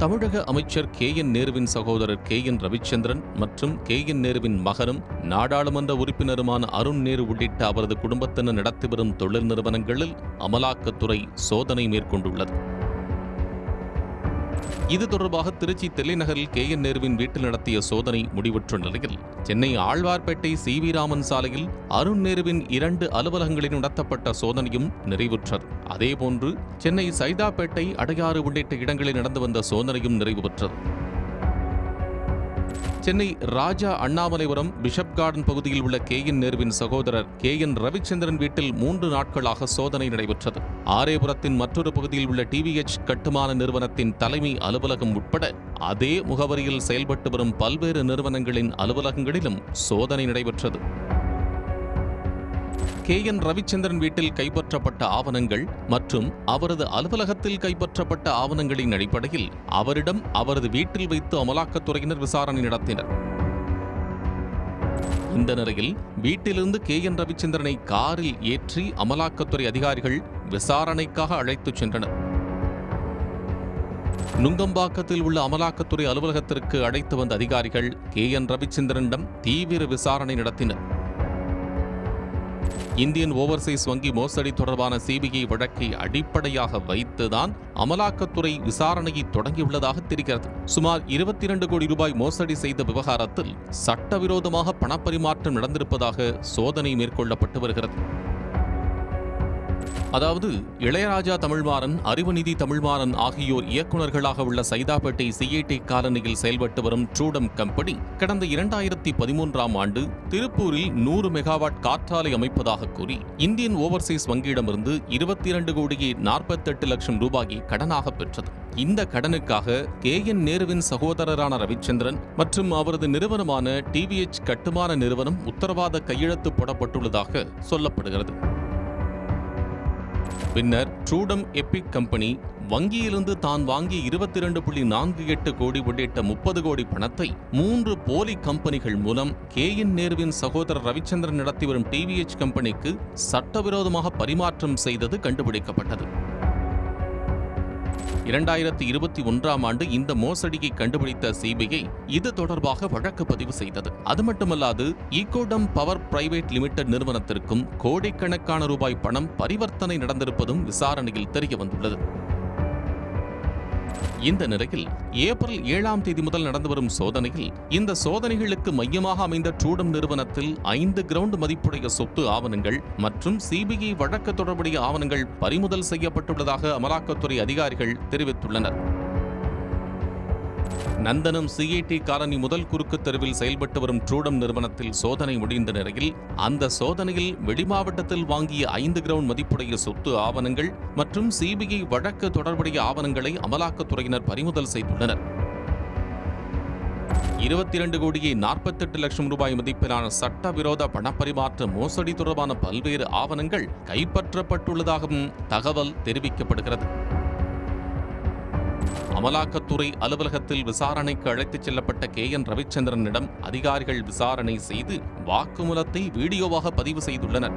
தமிழக அமைச்சர் KN நேருவின் சகோதரர் KN ரவிச்சந்திரன் மற்றும் KN நேருவின் மகனும் நாடாளுமன்ற உறுப்பினருமான அருண் நேரு உள்ளிட்ட அவரது குடும்பத்தினர் நடத்தி வரும் தொழில் நிறுவனங்களில் அமலாக்கத்துறை சோதனை மேற்கொண்டுள்ளது. இது தொடர்பாக திருச்சி தில்லைநகரில் KN நேருவின் வீட்டில் நடத்திய சோதனை முடிவுற்ற நிலையில் சென்னை ஆழ்வார்பேட்டை CV ராமன் சாலையில் அருண் நேருவின் 2 அலுவலகங்களில் நடத்தப்பட்ட சோதனையும் நிறைவுற்றது. அதேபோன்று சென்னை சைதாப்பேட்டை, அடையாறு உள்ளிட்ட இடங்களில் நடந்து வந்த சோதனையும் நிறைவு பெற்றது. சென்னை ராஜா அண்ணாமலைபுரம் பிஷப் கார்டன் பகுதியில் உள்ள KN நேருவின் சகோதரர் KN ரவிச்சந்திரன் வீட்டில் 3 நாட்களாக சோதனை நடைபெற்றது. ஆரேபுரத்தின் மற்றொரு பகுதியில் உள்ள TVH கட்டுமான நிறுவனத்தின் தலைமை அலுவலகம் உட்பட அதே முகவரியில் செயல்பட்டு வரும் பல்வேறு நிறுவனங்களின் அலுவலகங்களிலும் சோதனை நடைபெற்றது. KN ரவிச்சந்திரன் வீட்டில் கைப்பற்றப்பட்ட ஆவணங்கள் மற்றும் அவரது அலுவலகத்தில் கைப்பற்றப்பட்ட ஆவணங்களின் அடிப்படையில் அவரிடம் அவரது வீட்டில் வைத்து அமலாக்கத்துறையினர் விசாரணை நடத்தினர். இந்த நிலையில் வீட்டிலிருந்து KN ரவிச்சந்திரனை காரில் ஏற்றி அமலாக்கத்துறை அதிகாரிகள் விசாரணைக்காக அழைத்துச் சென்றனர். நுங்கம்பாக்கத்தில் உள்ள அமலாக்கத்துறை அலுவலகத்திற்கு அழைத்து வந்த அதிகாரிகள் KN ரவிச்சந்திரனிடம் தீவிர விசாரணை நடத்தினர். இந்தியன் ஓவர்சீஸ் வங்கி மோசடி தொடர்பான CBI வழக்கை அடிப்படையாக வைத்துதான் அமலாக்கத்துறை விசாரணையை தொடங்கியுள்ளதாக தெரிகிறது. சுமார் 22 கோடி ரூபாய் மோசடி செய்த விவகாரத்தில் சட்டவிரோதமாக பணப்பரிமாற்றம் நடந்திருப்பதாக சோதனை மேற்கொள்ளப்பட்டு வருகிறது. அதாவது இளையராஜா தமிழ்மாறன், அறிவுநிதி தமிழ்மாறன் ஆகியோர் இயக்குநர்களாக உள்ள சைதாப்பேட்டை CIT காலனியில் செயல்பட்டு வரும் ட்ரூடம் கம்பெனி கடந்த 2013ஆம் ஆண்டு திருப்பூரில் 100 மெகாவாட் காற்றாலை அமைப்பதாக கூறி இந்தியன் ஓவர்சீஸ் வங்கியிடமிருந்து 22 கோடியே 48 லட்சம் ரூபாயை கடனாக பெற்றது. இந்த கடனுக்காக KN நேருவின் சகோதரரான ரவிச்சந்திரன் மற்றும் அவரது நிறுவனமான TVH கட்டுமான நிறுவனம் உத்தரவாத கையெழுத்து போடப்பட்டுள்ளதாக சொல்லப்படுகிறது. பின்னர் ட்ரூடம் எபிக் கம்பெனி வங்கியிலிருந்து தான் வாங்கிய 22.48 கோடி உள்ளிட்ட 30 கோடி பணத்தை 3 போலி கம்பெனிகள் மூலம் KN நேருவின் சகோதரர் ரவிச்சந்திரன் நடத்தி வரும் TVH கம்பெனிக்கு சட்டவிரோதமாக பரிமாற்றம் செய்தது கண்டுபிடிக்கப்பட்டது. 2021ஆம் ஆண்டு இந்த மோசடியை கண்டுபிடித்த CBI இது தொடர்பாக வழக்கு பதிவு செய்தது. அது மட்டுமல்லாது ஈகோடம் பவர் பிரைவேட் லிமிடெட் நிறுவனத்திற்கும் கோடிக்கணக்கான ரூபாய் பணம் பரிவர்த்தனை நடந்திருப்பதும் விசாரணையில் தெரியவந்துள்ளது. இந்த நிலையில் ஏப்ரல் 7ஆம் தேதி முதல் நடந்து வரும் சோதனையில் இந்த சோதனைகளுக்கு மையமாக அமைந்த ட்ரூடம் நிறுவனத்தில் 5 கிரவுண்ட் மதிப்புடைய சொத்து ஆவணங்கள் மற்றும் CBI வழக்கு தொடர்புடைய ஆவணங்கள் பறிமுதல் செய்யப்பட்டுள்ளதாக அமலாக்கத்துறை அதிகாரிகள் தெரிவித்துள்ளனர். நந்தனம் CIT காலனி முதல் குறுக்கு தெருவில் செயல்பட்டு வரும் ட்ரூடம் நிறுவனத்தில் சோதனை முடிந்த நிலையில் அந்த சோதனையில் வெளிமாவட்டத்தில் வாங்கிய 5 கிரவுண்ட் மதிப்புடைய சொத்து ஆவணங்கள் மற்றும் CBI வழக்கு தொடர்புடைய ஆவணங்களை அமலாக்கத்துறையினர் பறிமுதல் செய்துள்ளனர். 22 கோடியே 48 லட்சம் ரூபாய் மதிப்பிலான சட்டவிரோத பணப்பரிமாற்ற மோசடி தொடர்பான பல்வேறு ஆவணங்கள் கைப்பற்றப்பட்டுள்ளதாகவும் தகவல் தெரிவிக்கப்படுகிறது. அமலாக்கத்துறை அலுவலகத்தில் விசாரணைக்கு அழைத்துச் செல்லப்பட்ட KN ரவிச்சந்திரனிடம் அதிகாரிகள் விசாரணை செய்து வாக்குமூலத்தை வீடியோவாக பதிவு செய்துள்ளனர்.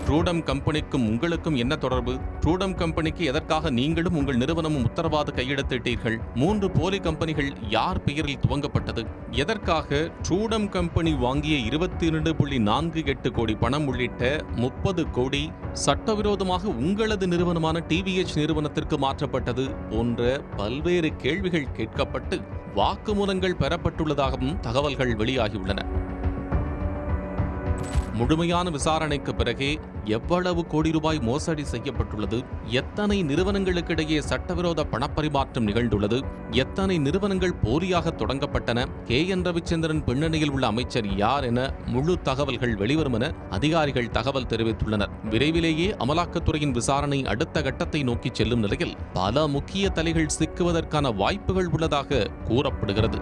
ட்ரூடம் கம்பெனிக்கும் உங்களுக்கும் என்ன தொடர்பு? ட்ரூடம் கம்பெனிக்கு எதற்காக நீங்களும் உங்கள் நிறுவனமும் உத்தரவாத கையெழுத்திட்டீர்கள்? 3 போலி கம்பெனிகள் யார் பெயரில் துவங்கப்பட்டது? எதற்காக ட்ரூடம் கம்பெனி வாங்கிய 22.48 கோடி பணம் உள்ளிட்ட 30 கோடி சட்டவிரோதமாக உங்களது நிறுவனமான TVH நிறுவனத்திற்கு மாற்றப்பட்டது போன்ற பல்வேறு கேள்விகள் கேட்கப்பட்டு வாக்குமூலங்கள் பெறப்பட்டுள்ளதாகவும் தகவல்கள் வெளியாகியுள்ளன. முழுமையான விசாரணைக்கு பிறகே எவ்வளவு கோடி ரூபாய் மோசடி செய்யப்பட்டுள்ளது, எத்தனை நிறுவனங்களுக்கிடையே சட்டவிரோத பணப்பரிமாற்றம் நிகழ்ந்துள்ளது, எத்தனை நிறுவனங்கள் போலியாக தொடங்கப்பட்டன, KN ரவிச்சந்திரன் பின்னணியில் உள்ள அமைச்சர் யார் என முழு தகவல்கள் வெளிவரும் என அதிகாரிகள் தகவல் தெரிவித்துள்ளனர். விரைவிலேயே அமலாக்கத்துறையின் விசாரணை அடுத்த கட்டத்தை நோக்கி செல்லும் நிலையில் பல முக்கிய தலைகள் சிக்குவதற்கான வாய்ப்புகள் உள்ளதாக கூறப்படுகிறது.